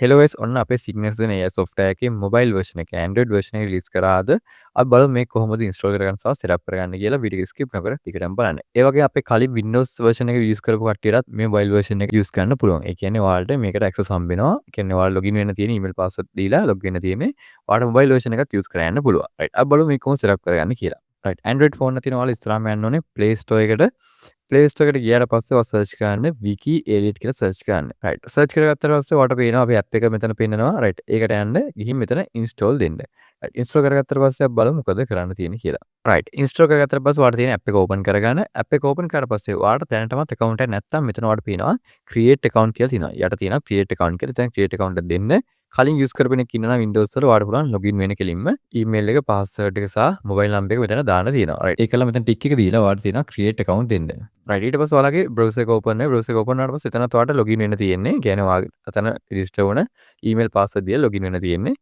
Hello guys ඔන්න අපේ signals දෙන AI software එකේ mobile version එක Android version එක release කරාද අපි බලමු මේක කොහොමද install කරගන්න සහ setup කරගන්න කියලා වීඩියෝ එක skip නොකර ටිකටම බලන්න. ඒ වගේ අපේ කලින් Windows version එක use කරපු කට්ටියටත් මේ mobile version එක use කරන්න පුළුවන්. ඒ කියන්නේ ඔයාලට මේකට access හම්බ වෙනවා. ඒ කියන්නේ ඔයාලා login වෙන්න තියෙන email password දීලා log වෙන්න තියෙන්නේ. ඔයාලට mobile version එකත් use කරන්න පුළුවන්. right අපි බලමු මේක කොහොමද setup කරගන්න කියලා. right Android phone එක තියෙන ඔයාලා ඉස්සරහම යන්න ඕනේ Play Store එකට. Play Store එකට ගියාට පස්සේ ඔයා search කරන්න wiki edit කියලා search කරන්න. right search කරගත්තට පස්සේ ඔයාලට පේනවා අපේ app එක මෙතන පෙන්නනවා. right ඒකට යන්න ගිහින් මෙතන install දෙන්න. right install කරගත්තට පස්සේ අපි බලමු මොකද කරන්න තියෙන්නේ කියලා. right install කරගත්තට පස්සේ ඔයාලට තියෙන app එක open කරගන්න. app එක open කරලා පස්සේ ඔයාලට දැනටමත් account එකක් නැත්නම් මෙතන ඔයාලට පේනවා create account කියලා තියෙනවා. යට තියෙනවා create account කියලා. දැන් create account එක දෙන්න. කලින් use කරපු කෙනෙක් ඉන්නවා නම් Windows වල ඔයාලට පුළුවන් login වෙන්න කෙලින්ම email එක password එක සහ mobile number එක මෙතන දාන්න තියෙනවා. right ඒකලා මෙතන tick එක දීලා ඔයාලට තියෙනවා create account දෙන්න. right ඊට පස්සේ ඔයාලගේ browser එක open වෙනවා. browser එක open වුණාට පස්සේ එතනත් ඔයාලට login වෙන්න තියෙන්නේ. කියන්නේ ඔයාලගේ අතන register වුණ email password දීලා login වෙන්න තියෙන්නේ.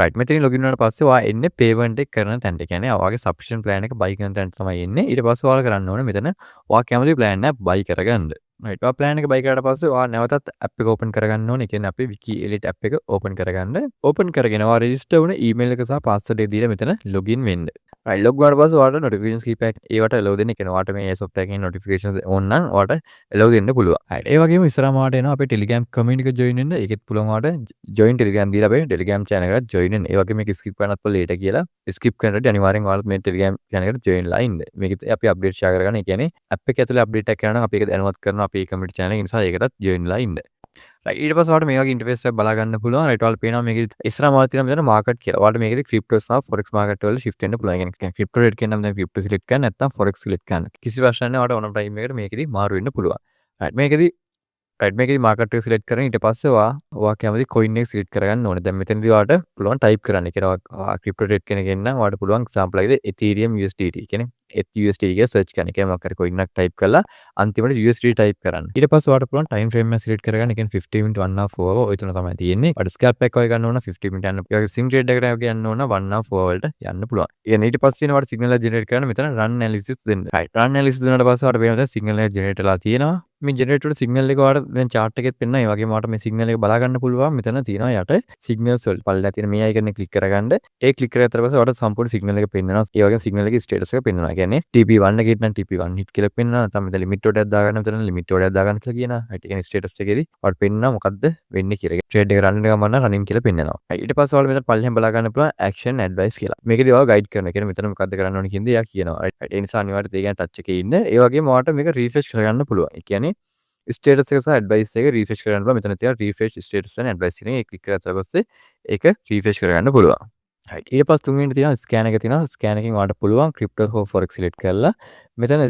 right මෙතනින් login වුණාට පස්සේ ඔයා එන්නේ payment එක කරන තැනට. කියන්නේ ඔයාගේ subscription plan එක buy කරන තැනට තමයි එන්නේ. ඊට පස්සේ ඔයාලා කරන්න ඕනේ මෙතන ඔයා කැමති plan එක buy කරගන්න. right ඔයා plan එක buy කරාට පස්සේ ඔයා නැවතත් app එක open කරගන්න ඕනේ. ඒ කියන්නේ අපේ wiki elite app එක open කරගන්න. open කරගෙන ඔයා register වුණ email එක සහ password එක දීලා මෙතන login වෙන්න. right log වුණාට පස්සේ ඔයාලට notifications කීපයක් ඒවට allow දෙන්න. ඒ කියන්නේ ඔයාලට මේ software එකේ notifications on නම් ඔයාලට allow දෙන්න පුළුවන්. right ඒ වගේම ඉස්සරහම ඔයාලට එනවා අපේ Telegram community එක join වෙන්න. ඒකෙත් පුළුවන් ඔයාලට join Telegram දීලා අපේ Telegram channel එකට join වෙන්න. ඒ වගේ මේක skip කරන්නත් පුළුවන් later කියලා. skip කරනකොට අනිවාර්යෙන් ඔයාලත් මේ Telegram channel එකට join වෙලා ඉන්න. මේකෙත් අපි update share කරගන්න. ඒ කියන්නේ app එක ඇතුලේ update එකක් කරනවා නම් අපි ඒක දැනුවත් කරනවා අපේ community channel එක නිසා ඒකටත් join වෙලා ඉන්න. right ඊට පස්සේ ඔයාලට මේ වගේ interface එකක් බලා ගන්න පුළුවන්. right ඔයාලට පේනවා මේකේ ඉස්සරහම ඔයාලට තියෙනවා මෙතන market කියලා. ඔයාලට මේකේදී crypto සහ forex market වල shift වෙන්න පුළුවන්. ඒ කියන්නේ crypto rate කියන නම් දැන් crypto select කරන්න නැත්නම් forex select කරන්න. කිසි ප්‍රශ්නයක් නැහැ. ඔයාලට ඕනම time එකකට මේකේදී මාරු වෙන්න පුළුවන්. right මේකේදී right මේකේදී market එක select කරගෙන ඊට පස්සේ ඔයා කැමති coin එක select කරගන්න ඕනේ. දැන් මෙතනදී ඔයාලට පුළුවන් type කරන්න. ඒ කියන්නේ ඔයා crypto rate කෙනෙක් නම් ඔයාලට පුළුවන් example එකේදී Ethereum USDT කියන්නේ USD එක search කරන්න. ඒ කියන්නේ මොකක් හරි coin එකක් type කරලා අන්තිමට USD type කරන්න. ඊට පස්සේ ඔයාලට පුළුවන් time frame එක select කරගන්න. ඒ කියන්නේ 50 minute 1 hour 4 hour ඔය තුන තමයි තියෙන්නේ. ඔයාලට scalp එකක් වගේ ගන්න ඕන 50 minute යන්න. ඒ වගේ swing trade එකකට වගේ යන්න ඕන 1 hour 4 hour වලට යන්න පුළුවන්. ඒ කියන්නේ ඊට පස්සේ ඔයාලට signal එක generate කරන්න මෙතන run analysis දෙන්න. right run analysis දුන්නාට පස්සේ ඔයාලට පේනවා දැන් signal එක generate වෙලා තියෙනවා. මේ generate වල signal එක ඔයාලට දැන් chart එකෙත් පෙන්නනවා. ඒ වගේම ඔයාලට මේ signal එක බලා ගන්න පුළුවන්. මෙතන තියෙනවා යට signals වල පල්ලෙහා තියෙන මේ icon එක click කරගන්න. ඒ click කරගත්තට පස්සේ ඔයාලට සම්පූර්ණ signal එක පෙන්නනවා. ඒ වගේම signal එකේ status එක පෙන්නනවා. ඒ කියන්නේ TP1 එකේ නම් TP1 hit කියලා පෙන්නනවා. නැත්නම් මෙතන limit order එකක් දාගන්න මෙතන limit order එකක් දාගන්න කියලා කියනවා. right ඒ කියන්නේ status එකේදී ඔයාලට පෙන්නනවා මොකද්ද වෙන්නේ කියලා. trade එක run එක ගමන් නම් running කියලා පෙන්නනවා. right ඊට පස්සේ ඔයාලට මෙතන පල්ලෙහාම බලා ගන්න පුළුවන් action advice කියලා. මේකේදී ඔයාලා guide කරනවා. ඒ කියන්නේ මෙතන මොකද්ද කරන්න ඕනේ කියන දේ එයා කියනවා. right ඒ නිසා අනිවාර්යයෙන් ඒ කියන්නේ touch එකේ ඉන්න. ඒ වගේම ඔයාලට මේක refresh කරගන්න පුළුවන්. ඒ කියන්නේ status එක සහ advice එක refresh කරගන්න පුළුවන්. මෙතන තියෙනවා refresh status and advice කියන එක click කරලා පස්සේ ඒක refresh කරගන්න පුළුවන්. right ඊට පස්සේ තුන්වෙනි තියෙනවා scan එක තියෙනවා. scan එකෙන් ඔයාලට පුළුවන් crypto හෝ forex select කරලා මෙතන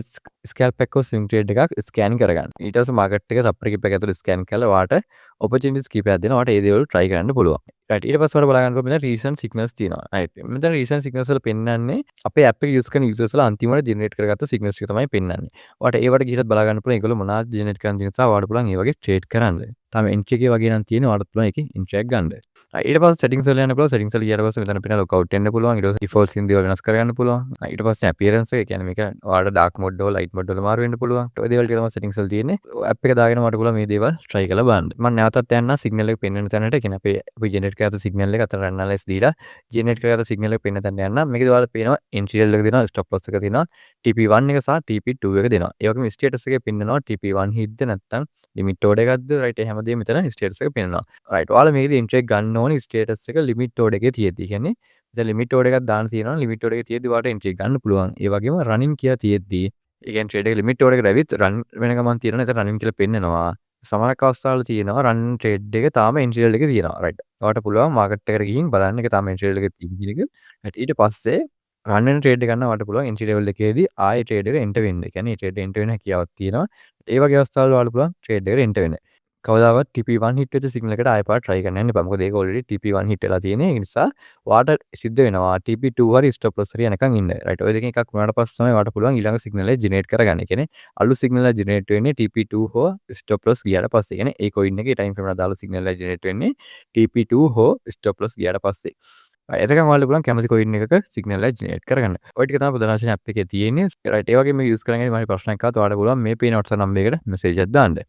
scalp එකක් හෝ swing trade එකක් scan කරගන්න. ඊට පස්සේ market එක submarket එක ඇතුළේ scan කරලා ඔයාලට opportunities කීපයක් දෙනවා. ඔයාලට ඒ දේවල් try කරන්න පුළුවන්. right ඊට පස්සේ ඔයාලා බලා ගන්න පුළුවන් මෙතන recent signals තියෙනවා. right මෙතන recent signals වල පෙන්නන්නේ අපේ app එක use කරන users වල අන්තිමට generate කරගත්ත signals ටික තමයි පෙන්නන්නේ. ඔයාලට ඒවට ගිහිල්ලා බලා ගන්න පුළුවන් ඒගොල්ලෝ මොනවද generate කරන් තියෙන නිසා ඔයාලට පුළුවන් ඒ වගේ trade කරන්න. තාම entry එකේ වගේ නම් තියෙන ඔයාලට පුළුවන් ඒකේ entry එකක් ගන්න. ඊට පස්සේ settings වල යන්න පුළුවන්. settings වල ගියාට පස්සේ මෙතන පෙන්නන lockout වෙන්න පුළුවන්. ඊට පස්සේ default scene දේවල් වෙනස් කරගන්න පුළුවන්. ඊට පස්සේ appearance එක කියන්නේ මේක ඔයාලට dark mode හෝ light mode වල මාරු වෙන්න පුළුවන්. ඔය දේවල් ටික තමයි settings වල තියෙන්නේ. app එක දාගෙන ඔයාලට පුළුවන් මේ දේවල් try කරලා බලන්න. මම නැවතත් යන්න signal එක පෙන්වන තැනට කියන්නේ අපි generate කරගත්ත signal එක අතර analyze දීලා generate කරගත්ත signal එක පෙන්වන තැනට යන්න. මේකේ ඔයාලට පේනවා entry level එක දෙනවා, stop loss එක දෙනවා, TP1 එක සහ TP2 එක දෙනවා. ඒ වගේම status එකේ පෙන්නනවා TP1 hit ද නැත්නම් limit order එකක්ද right ඒ හැමදේම මෙතන status එක පෙන්නනවා. right ඔයාලා මේකේදී entry එක ගන්න ඕනේ status එක limit order එකේ තියෙද්දි. කියන්නේ දැන් limit order එකක් දාන්න තියෙනවා. limit order එකේ තියෙද්දි ඔයාලට entry එක ගන්න පුළුවන්. ඒ වගේම running කියලා තියෙද්දි ඒ කියන්නේ trade එක limit order එකට ඇවිත් run වෙන ගමන් තියෙනවා. එතන running කියලා පෙන්නනවා. සමහරක් අවස්ථාවල තියෙනවා run trade එක තාම entry level එකේ තියෙනවා. right ඔයාලට පුළුවන් market එකට ගිහින් බලන්න ඒක තාම entry level එකේ තියෙන එක. right ඊට පස්සේ run වෙන trade එක ගන්න ඔයාලට පුළුවන් entry level එකේදී ආයේ trade එකට enter වෙන්න. ඒ කියන්නේ trade enter වෙන හැකියාවක් තියෙනවා. ඒ වගේ අවස්ථාවල ඔයාලට පුළුවන් trade එකට enter වෙන්න. කවදාවත් TP1 hit වෙච්ච signal එකට ආයෙ පාර try කරන්න යන්න එපා. මොකද ඒක already TP1 hit වෙලා තියෙන්නේ. ඒ නිසා ඔයාලට සිද්ධ වෙනවා TP2 හරි stop loss හරි යනකම් ඉන්න. right ඔය දෙකෙන් එකක් වුණාට පස්සේ තමයි ඔයාලට පුළුවන් ඊළඟ signal එක generate කරගන්න. ඒ කියන්නේ අලුත් signal එක generate වෙන්නේ TP2 හෝ stop loss ගියාට පස්සේ. කියන්නේ ඒ coin එකේ time frame එක දාලා signal එක generate වෙන්නේ TP2 හෝ stop loss ගියාට පස්සේ. එතකන් ඔයාලට පුළුවන් කැමති coin එකක signal එක generate කරගන්න. ඔය ටික තමයි ප්‍රධාන වශයෙන් app එකේ තියෙන්නේ. right ඒ වගේ මේ use කරගෙන මම ප්‍රශ්නයක් ආවත් ඔයාලට පුළුවන් මේ pin WhatsApp number එකට message එකක් දාන්න.